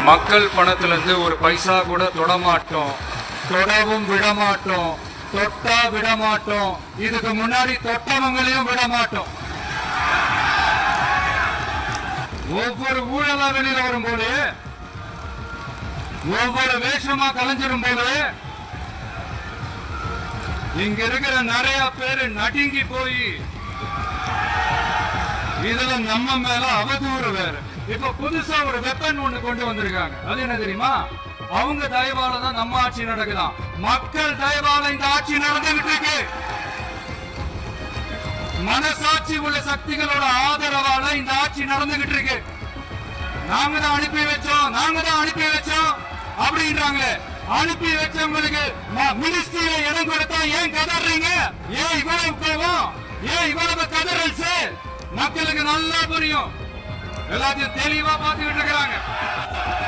மக்கள் பணத்துல இருந்து ஒரு பைசா கூட தொடமாட்டோம், தொடவும் விடமாட்டோம், தொட்டா விடமாட்டோம். இதுக்கு முன்னாடி தொட்டவங்களையும் விடமாட்டோம். ஒவ்வொரு ஊழலா வெளியில வரும் போது, ஒவ்வொரு வேஷமா கலைஞ்சிடும் போது இங்க இருக்கிற நிறைய பேரு நடுங்கி போய் இதுல நம்ம மேல அவதூறு வேற. இப்ப புதுசா ஒரு வெப்பன் ஒண்ணு கொண்டு வந்திருக்காங்க. அது என்ன தெரியுமா? அவங்க தயவால தான் நம்ம ஆட்சி நடக்குதாம். மக்கள் தயவால இந்த ஆட்சி நடந்துகிட்டு இருக்கு. மனசாட்சி உள்ள சக்திகளோட ஆதரவால இந்த ஆட்சி நடந்துகிட்டு இருக்கு. நாங்க தான் அனுப்பி வச்சோம் அப்படின்றாங்க. அனுப்பி வச்சவங்களுக்கு மினிஸ்ட்ரியில இடம் கொடுத்தா ஏன் கதறீங்க? ஏன் இவ்வளவு கோவம்? ஏன் இவ்வளவு கதறல்? மக்களுக்கு நல்லா புரியும். எல்லாத்தையும் தெளிவா பார்த்துக்கிட்டு இருக்கிறாங்க.